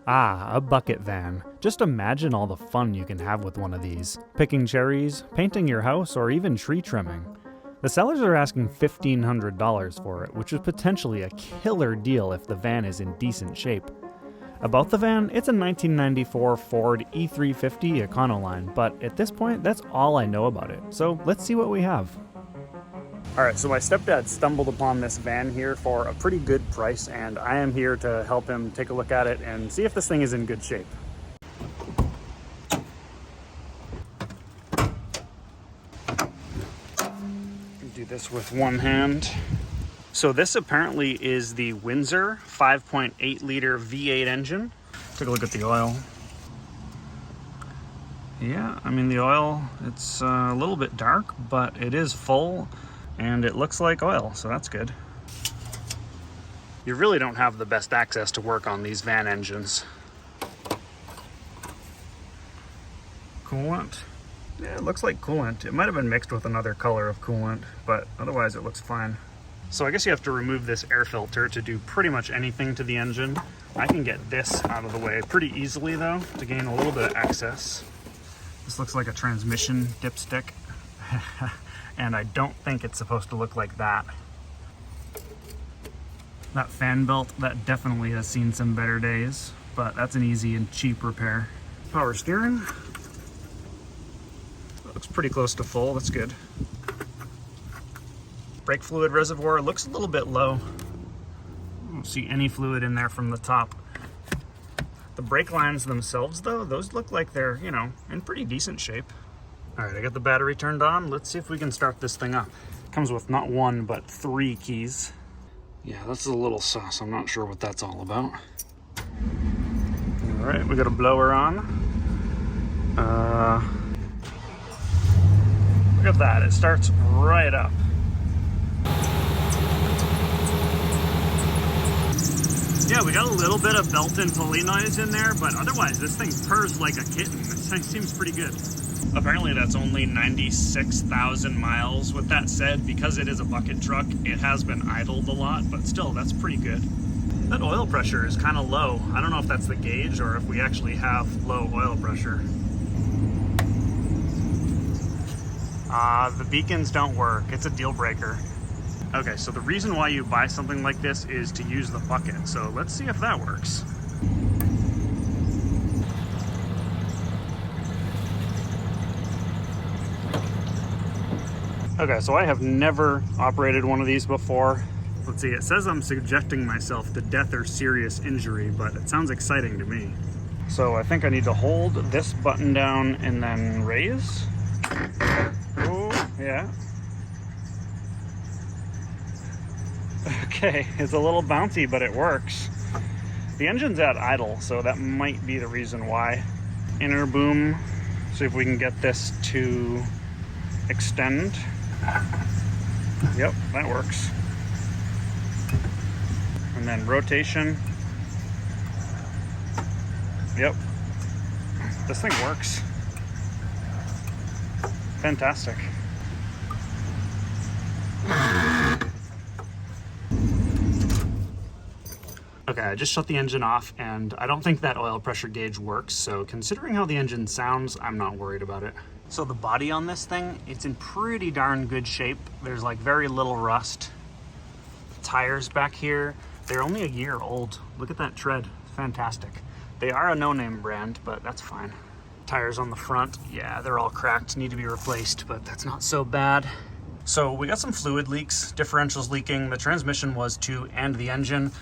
Ah, a bucket van. Just imagine all the fun you can have with one of these. Picking cherries, painting your house, or even tree trimming. The sellers are asking $1,500 for it, which is potentially a killer deal if the van is in decent shape. About the van, it's a 1994 Ford E350 Econoline, but at this point, that's all I know about it. So let's see what we have. Alright, so my stepdad stumbled upon this van here for a pretty good price, and I am here to help him take a look at it and see if this thing is in good shape. Do this with one hand. So this apparently is the Windsor 5.8 liter V8 engine. Take a look at the oil. Yeah, I mean the oil, it's a little bit dark, but it is full and it looks like oil, so that's good. You really don't have the best access to work on these van engines. Coolant. Yeah, it looks like coolant. It might have been mixed with another color of coolant, but otherwise it looks fine. So I guess you have to remove this air filter to do pretty much anything to the engine. I can get this out of the way pretty easily though, to gain a little bit of access. This looks like a transmission dipstick, and I don't think it's supposed to look like that. That fan belt, that definitely has seen some better days, but that's an easy and cheap repair. Power steering. Looks pretty close to full, that's good. Brake fluid reservoir looks a little bit low. I don't see any fluid in there from the top. The brake lines themselves though, those look like they're, you know, in pretty decent shape. All right, I got the battery turned on. Let's see if we can start this thing up. It comes with not one, but 3 keys. Yeah, that's a little sus. I'm not sure what that's all about. All right, we got a blower on. Look at that, it starts right up. Yeah, we got a little bit of belt and pulley noise in there, but otherwise this thing purrs like a kitten. This thing seems pretty good. Apparently that's only 96,000 miles. With that said, because it is a bucket truck, it has been idled a lot, but still, that's pretty good. That oil pressure is kind of low. I don't know if that's the gauge or if we actually have low oil pressure. The beacons don't work. It's a deal breaker. Okay, so the reason why you buy something like this is to use the bucket. So let's see if that works. Okay, so I have never operated one of these before. Let's see, it says I'm subjecting myself to death or serious injury, but it sounds exciting to me. So I think I need to hold this button down and then raise. Oh, yeah. Okay, it's a little bouncy, but it works. The engine's at idle, so that might be the reason why. Inner boom, see if we can get this to extend. Yep, that works. And then rotation. Yep, this thing works. Fantastic. Okay, I just shut the engine off, and I don't think that oil pressure gauge works, so considering how the engine sounds, I'm not worried about it. So the body on this thing, it's in pretty darn good shape. There's like very little rust. The tires back here, they're only a year old. Look at that tread, fantastic. They are a no-name brand, but that's fine. Tires on the front, yeah, they're all cracked, need to be replaced, but that's not so bad. So we got some fluid leaks, differentials leaking, the transmission was too, and the engine.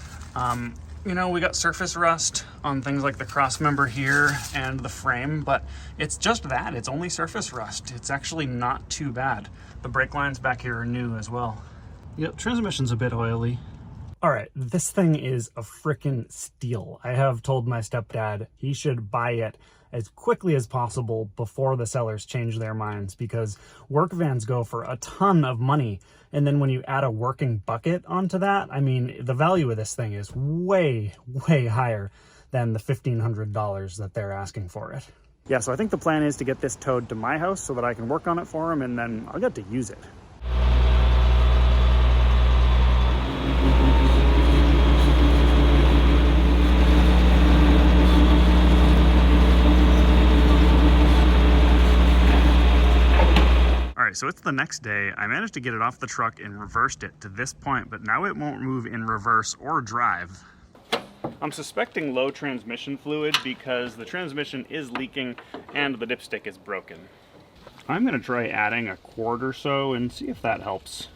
You know, we got surface rust on things like the cross member here and the frame, but it's just that, it's only surface rust. It's actually not too bad. The brake lines back here are new as well. Yep, transmission's a bit oily. All right, this thing is a frickin' steal. I have told my stepdad he should buy it as quickly as possible before the sellers change their minds, because work vans go for a ton of money. And then when you add a working bucket onto that, I mean, the value of this thing is way, way higher than the $1,500 that they're asking for it. Yeah, so I think the plan is to get this towed to my house so that I can work on it for him, and then I'll get to use it. so it's the next day. I managed to get it off the truck and reversed it to this point, but now it won't move in reverse or drive. I'm suspecting low transmission fluid because the transmission is leaking and the dipstick is broken. I'm gonna try adding a quart or so and see if that helps.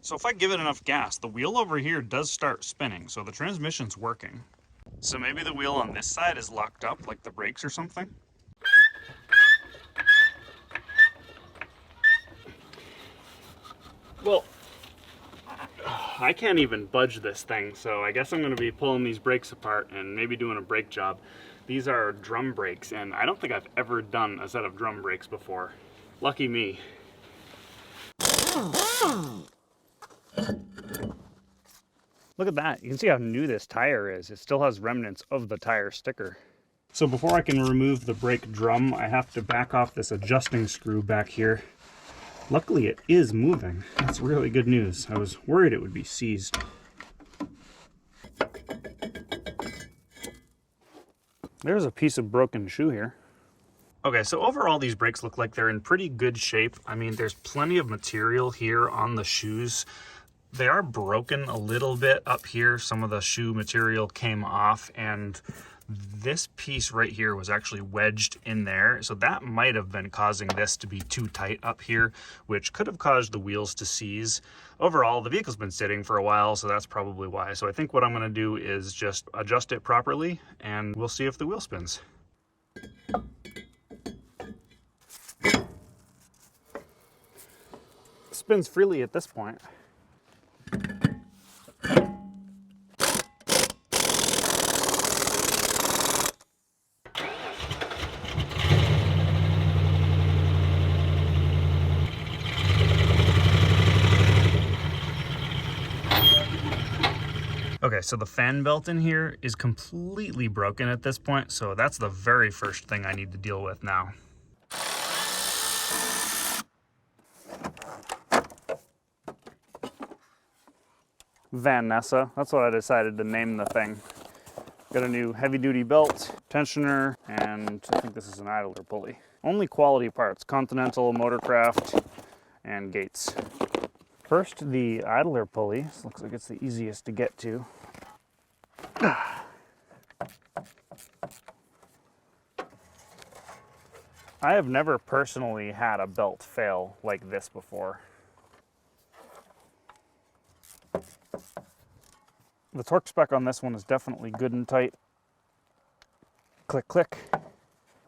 So if I give it enough gas, the wheel over here does start spinning, so the transmission's working. So maybe the wheel on this side is locked up, like the brakes or something? Well, I can't even budge this thing, so I guess I'm going to be pulling these brakes apart and maybe doing a brake job. These are drum brakes, and I don't think I've ever done a set of drum brakes before. Lucky me. Look at that. You can see how new this tire is. It still has remnants of the tire sticker. So before I can remove the brake drum, I have to back off this adjusting screw back here. Luckily it is moving. That's really good news. I was worried it would be seized. There's a piece of broken shoe here. Okay, so overall these brakes look like they're in pretty good shape. I mean, there's plenty of material here on the shoes. They are broken a little bit up here. Some of the shoe material came off, and this piece right here was actually wedged in there. So that might have been causing this to be too tight up here, which could have caused the wheels to seize. Overall, the vehicle's been sitting for a while, so that's probably why. So I think what I'm gonna do is just adjust it properly, and we'll see if the wheel spins. It spins freely at this point. Okay, so the fan belt in here is completely broken at this point, so that's the very first thing I need to deal with now. Van Nessa, that's what I decided to name the thing. Got a new heavy-duty belt, tensioner, and I think this is an idler pulley. Only quality parts, Continental, Motorcraft, and Gates. First, the idler pulley. This looks like it's the easiest to get to. I have never personally had a belt fail like this before. The torque spec on this one is definitely good and tight. Click, click.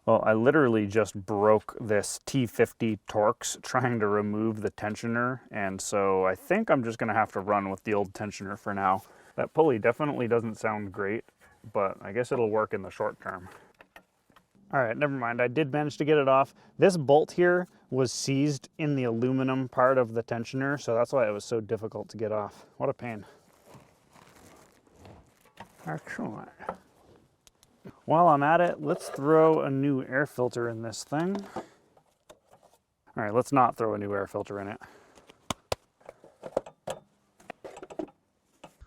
Well, I literally just broke this T50 Torx trying to remove the tensioner, and so I think I'm just gonna have to run with the old tensioner for now. That pulley definitely doesn't sound great, but I guess it'll work in the short term. All right, never mind, I did manage to get it off. This bolt here was seized in the aluminum part of the tensioner, so that's why it was so difficult to get off. What a pain. Excellent. While I'm at it, let's throw a new air filter in this thing. All right, let's not throw a new air filter in it.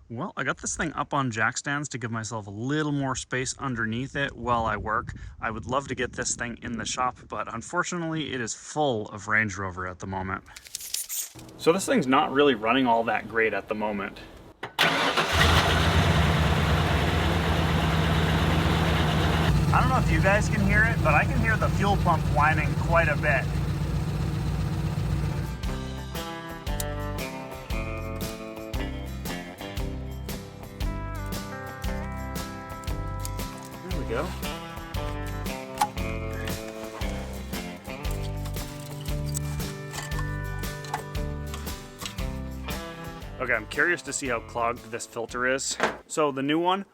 Well, I got this thing up on jack stands to give myself a little more space underneath it while I work. I would love to get this thing in the shop, but unfortunately it is full of Range Rover at the moment. So this thing's not really running all that great at the moment. I don't know if you guys can hear it, but I can hear the fuel pump whining quite a bit. There we go. Okay, I'm curious to see how clogged this filter is. So the new one,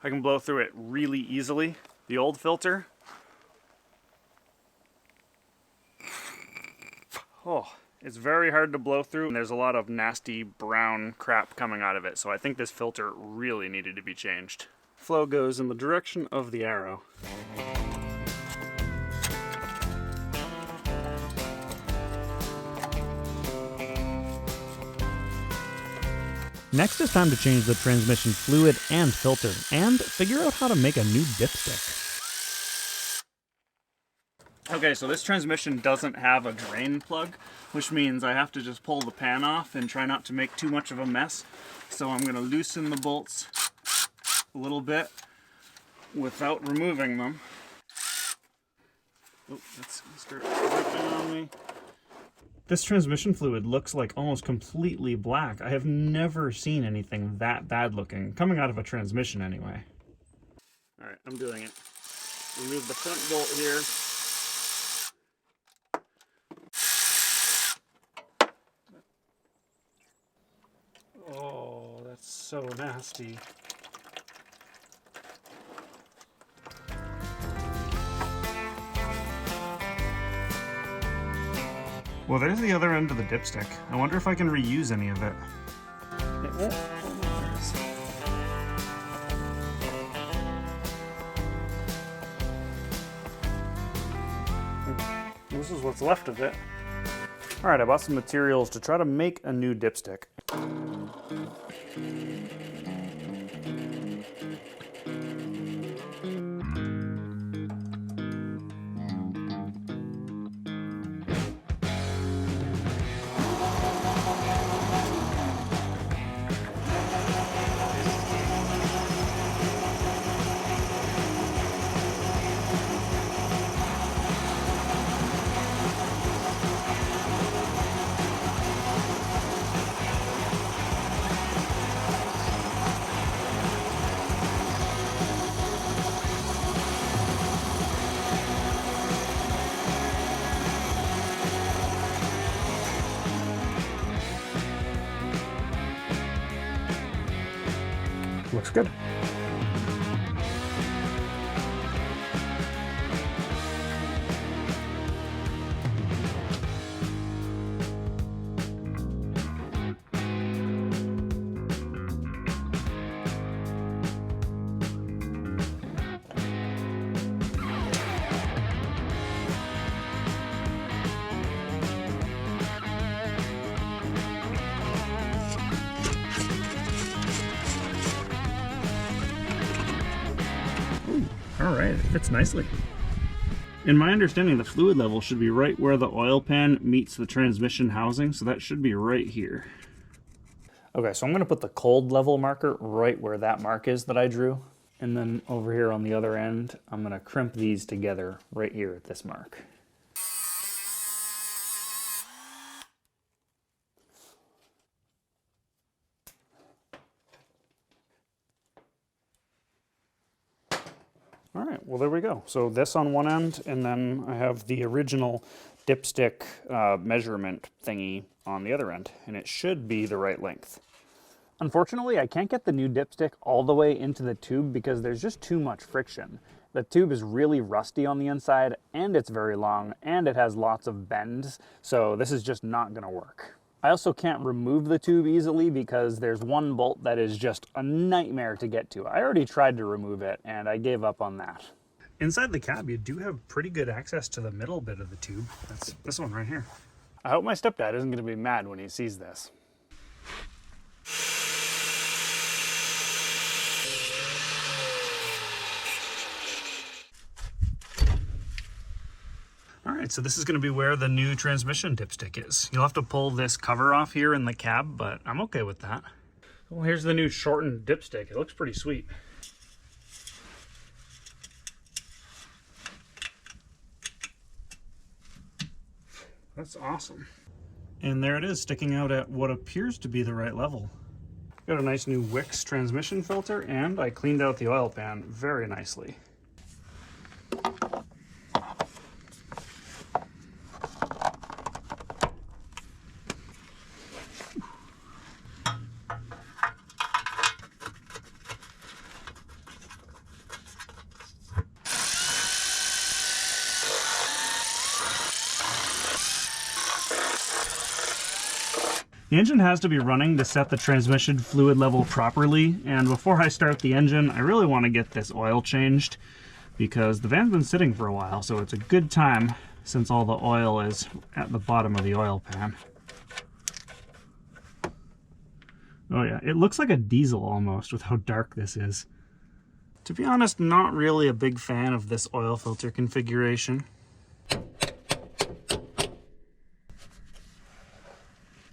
I can blow through it really easily. The old filter, oh, It's very hard to blow through, and there's a lot of nasty brown crap coming out of it, so I think this filter really needed to be changed. Flow goes in the direction of the arrow. Next it's time to change the transmission fluid and filter, and figure out how to make a new dipstick. Okay, so this transmission doesn't have a drain plug, which means I have to just pull the pan off and try not to make too much of a mess. So I'm going to loosen the bolts a little bit without removing them. Oh, that's going to start dripping on me. This transmission fluid looks like almost completely black. I have never seen anything that bad looking, coming out of a transmission anyway. All right, I'm doing it. Remove the front bolt here. Oh, that's so nasty. Well, there's the other end of the dipstick. I wonder if I can reuse any of it. It won't. This is what's left of it. All right, I bought some materials to try to make a new dipstick. Looks good. All right, it fits nicely. In my understanding, the fluid level should be right where the oil pan meets the transmission housing, so that should be right here. Okay, so I'm gonna put the cold level marker right where that mark is that I drew. And then over here on the other end, I'm gonna crimp these together right here at this mark. All right, well, there we go. So this on one end, and then I have the original dipstick measurement thingy on the other end, and it should be the right length. Unfortunately, I can't get the new dipstick all the way into the tube because there's just too much friction. The tube is really rusty on the inside, and it's very long, and it has lots of bends, so this is just not gonna work. I also can't remove the tube easily because there's one bolt that is just a nightmare to get to. I already tried to remove it and I gave up on that. Inside the cab, you do have pretty good access to the middle bit of the tube. That's this one right here. I hope my stepdad isn't gonna be mad when he sees this. All right, so this is going to be where the new transmission dipstick is. You'll have to pull this cover off here in the cab, but I'm okay with that. Well, here's the new shortened dipstick. It looks pretty sweet. That's awesome. And there it is, sticking out at what appears to be the right level. Got a nice new Wix transmission filter, and I cleaned out the oil pan very nicely. The engine has to be running to set the transmission fluid level properly, and before I start the engine, I really want to get this oil changed because the van's been sitting for a while, so it's a good time since all the oil is at the bottom of the oil pan. Oh yeah, it looks like a diesel almost with how dark this is. To be honest, not really a big fan of this oil filter configuration.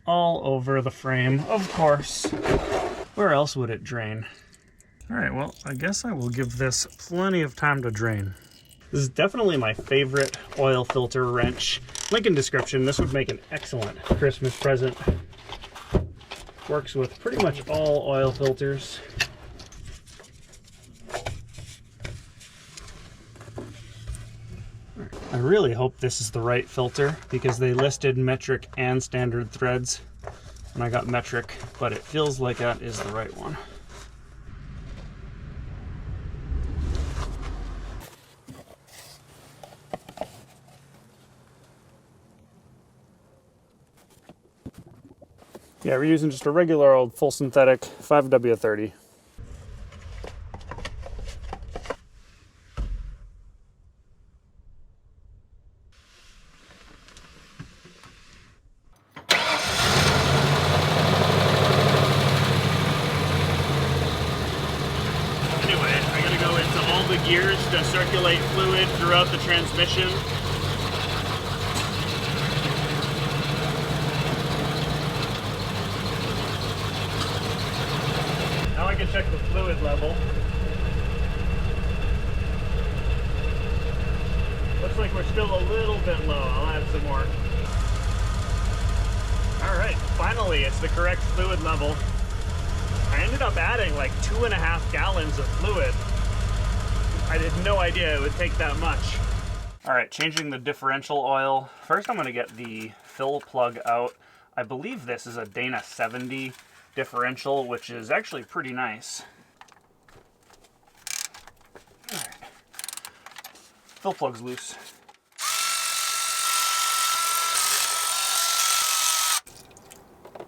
All over the frame, of course. Where else would it drain? All right, well, I guess I will give this plenty of time to drain. This is definitely my favorite oil filter wrench. Link in description. This would make an excellent Christmas present. Works with pretty much all oil filters. I really hope this is the right filter because they listed metric and standard threads and I got metric, but it feels like that is the right one. Yeah, we're using just a regular old full synthetic 5W30. Gears to circulate fluid throughout the transmission. Now I can check the fluid level. Looks like we're still a little bit low. I'll add some more. Alright, finally it's the correct fluid level. I ended up adding like 2.5 gallons of fluid. I had no idea it would take that much. All right, changing the differential oil. First, I'm gonna get the fill plug out. I believe this is a Dana 70 differential, which is actually pretty nice. All right. Fill plug's loose.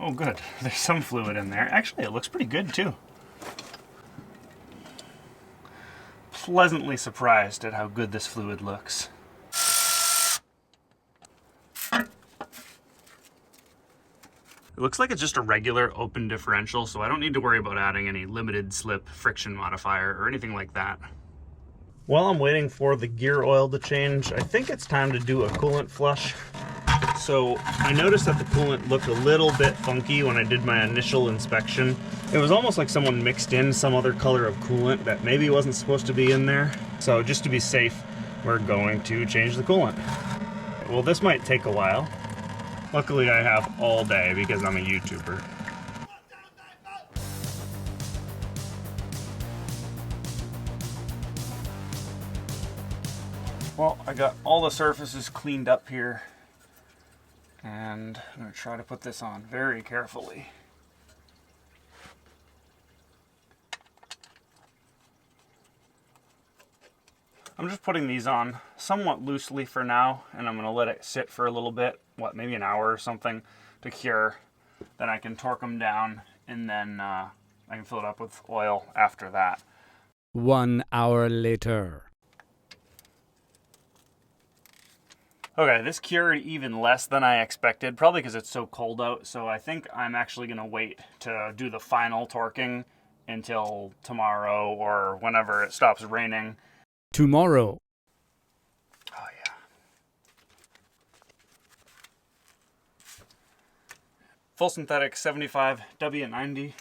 Oh, good. There's some fluid in there. Actually, it looks pretty good too. Pleasantly surprised at how good this fluid looks. It looks like it's just a regular open differential, so I don't need to worry about adding any limited slip friction modifier or anything like that. While I'm waiting for the gear oil to change, I think it's time to do a coolant flush. So I noticed that the coolant looked a little bit funky when I did my initial inspection. It was almost like someone mixed in some other color of coolant that maybe wasn't supposed to be in there. So just to be safe, we're going to change the coolant. Well, this might take a while. Luckily I have all day because I'm a YouTuber. Well, I got all the surfaces cleaned up here. And I'm going to try to put this on very carefully. I'm just putting these on somewhat loosely for now, and I'm going to let it sit for a little bit, maybe an hour or something, to cure. Then I can torque them down, and then I can fill it up with oil after that. 1 hour later. Okay, this cured even less than I expected, probably because it's so cold out, so I think I'm actually going to wait to do the final torquing until tomorrow or whenever it stops raining. Tomorrow. Oh, yeah. Full synthetic 75 W90.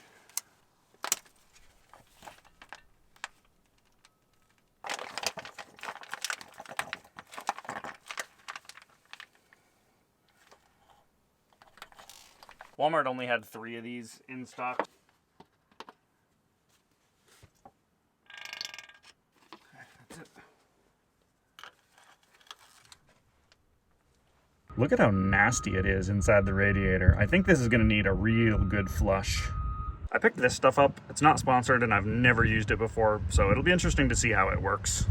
Walmart only had 3 of these in stock. Okay, that's it. Look at how nasty it is inside the radiator. I think this is going to need a real good flush. I picked this stuff up. It's not sponsored and I've never used it before, so it'll be interesting to see how it works.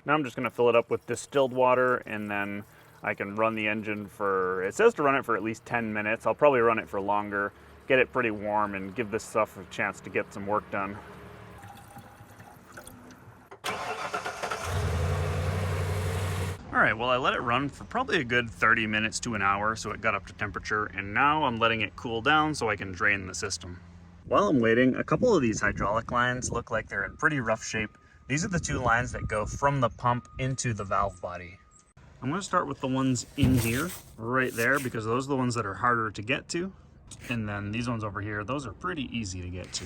Now I'm just going to fill it up with distilled water, and then I can run the engine for, it says to run it for at least 10 minutes. I'll probably run it for longer, get it pretty warm, and give this stuff a chance to get some work done. All right, well, I let it run for probably a good 30 minutes to an hour, so it got up to temperature, and now I'm letting it cool down so I can drain the system. While I'm waiting, a couple of these hydraulic lines look like they're in pretty rough shape. These are the two lines that go from the pump into the valve body. I'm gonna start with the ones in here, right there, because those are the ones that are harder to get to. And then these ones over here, those are pretty easy to get to.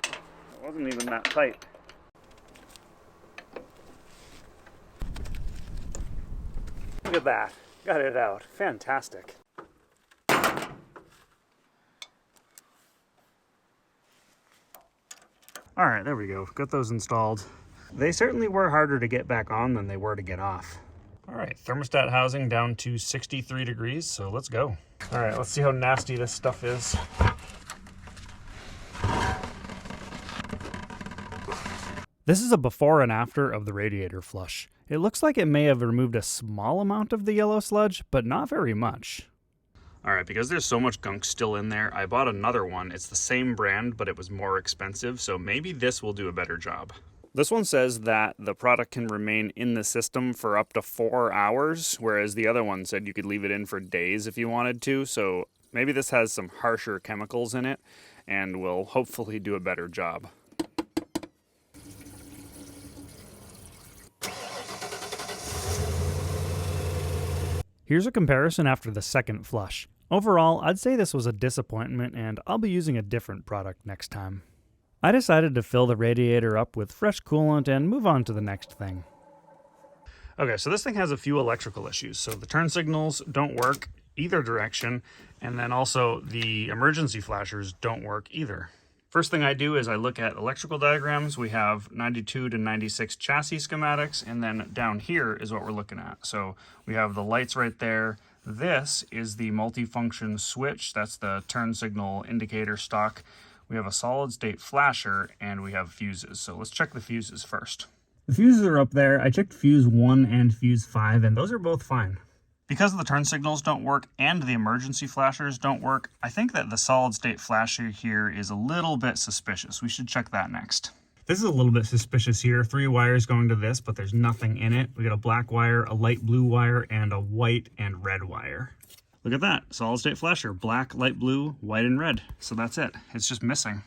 It wasn't even that tight. Look at that, got it out, fantastic. All right, there we go, got those installed. They certainly were harder to get back on than they were to get off. All right, thermostat housing down to 63 degrees, so let's go. All right, let's see how nasty this stuff is. This is a before and after of the radiator flush. It looks like it may have removed a small amount of the yellow sludge, but not very much. All right, because there's so much gunk still in there, I bought another one. It's the same brand, but it was more expensive, so maybe this will do a better job. This one says that the product can remain in the system for up to 4 hours, whereas the other one said you could leave it in for days if you wanted to, so maybe this has some harsher chemicals in it and will hopefully do a better job. Here's a comparison after the second flush. Overall, I'd say this was a disappointment and I'll be using a different product next time. I decided to fill the radiator up with fresh coolant and move on to the next thing. Okay, so this thing has a few electrical issues. So the turn signals don't work either direction, and then also the emergency flashers don't work either. First thing I do is I look at electrical diagrams. We have 92 to 96 chassis schematics, and then down here is what we're looking at. So we have the lights right there. This is the multifunction switch. That's the turn signal indicator stock. We have a solid state flasher, and we have fuses. So let's check the fuses first. The fuses are up there. I checked fuse 1 and fuse 5, and those are both fine. Because the turn signals don't work and the emergency flashers don't work, I think that the solid state flasher here is a little bit suspicious. We should check that next. This is a little bit suspicious here. 3 wires going to this, but there's nothing in it. We got a black wire, a light blue wire, and a white and red wire. Look at that, solid state flasher, black, light blue, white, and red. So that's it, it's just missing.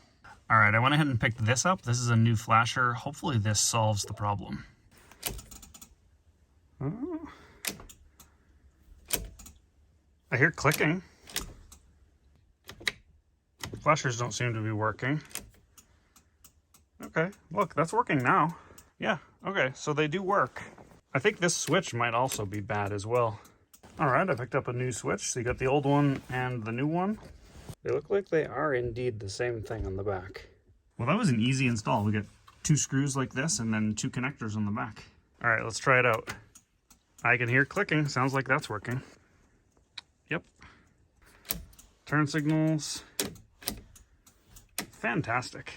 All right, I went ahead and picked this up. This is a new flasher. Hopefully this solves the problem. Oh. I hear clicking. Flashers don't seem to be working. Okay, look, that's working now. Yeah, okay, so they do work. I think this switch might also be bad as well. All right, I picked up a new switch. So you got the old one and the new one. They look like they are indeed the same thing on the back. Well, that was an easy install. We got 2 screws like this and then 2 connectors on the back. All right, let's try it out. I can hear clicking. Sounds like that's working. Yep. Turn signals. Fantastic.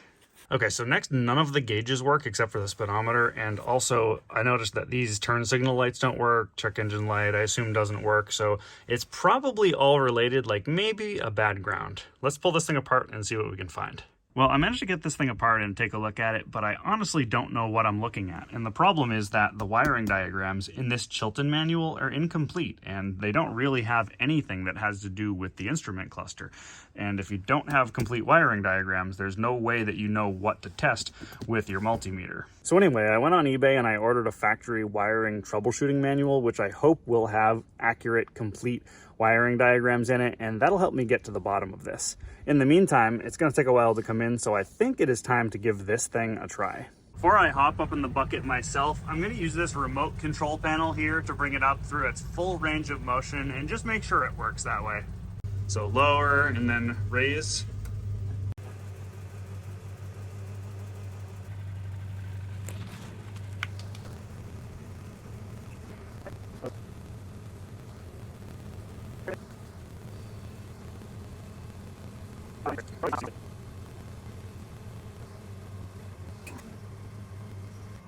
Okay, so next, none of the gauges work except for the speedometer, and also I noticed that these turn signal lights don't work, check engine light I assume doesn't work, so it's probably all related, like maybe a bad ground. Let's pull this thing apart and see what we can find. Well, I managed to get this thing apart and take a look at it, but I honestly don't know what I'm looking at. And the problem is that the wiring diagrams in this Chilton manual are incomplete, and they don't really have anything that has to do with the instrument cluster. And if you don't have complete wiring diagrams, there's no way that you know what to test with your multimeter. So anyway, I went on eBay and I ordered a factory wiring troubleshooting manual, which I hope will have accurate, complete wiring diagrams in it, and that'll help me get to the bottom of this. In the meantime, it's going to take a while to come in, so I think it is time to give this thing a try. Before I hop up in the bucket myself, I'm going to use this remote control panel here to bring it up through its full range of motion and just make sure it works that way. So lower and then raise.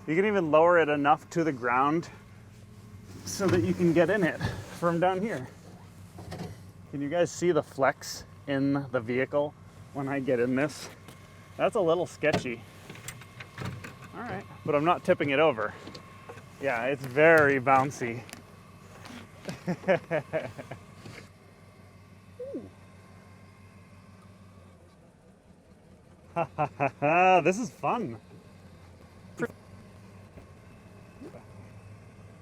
You can even lower it enough to the ground so that you can get in it from down here. Can you guys see the flex in the vehicle when I get in this? That's a little sketchy. All right, but I'm not tipping it over. Yeah, it's very bouncy. This is fun.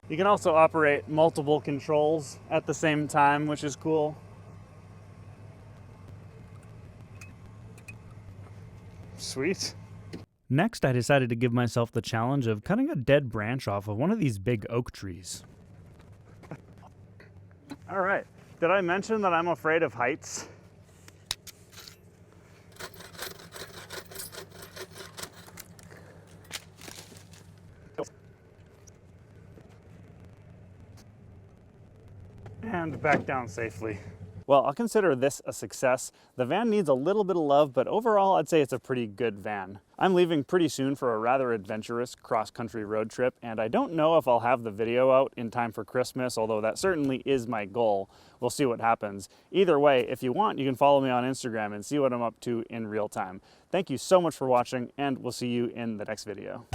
You can also operate multiple controls at the same time, which is cool. Sweet. Next, I decided to give myself the challenge of cutting a dead branch off of one of these big oak trees. All right. Did I mention that I'm afraid of heights? And back down safely. Well, I'll consider this a success. The van needs a little bit of love, but overall, I'd say it's a pretty good van. I'm leaving pretty soon for a rather adventurous cross-country road trip, and I don't know if I'll have the video out in time for Christmas, although that certainly is my goal. We'll see what happens. Either way, if you want, you can follow me on Instagram and see what I'm up to in real time. Thank you so much for watching, and we'll see you in the next video.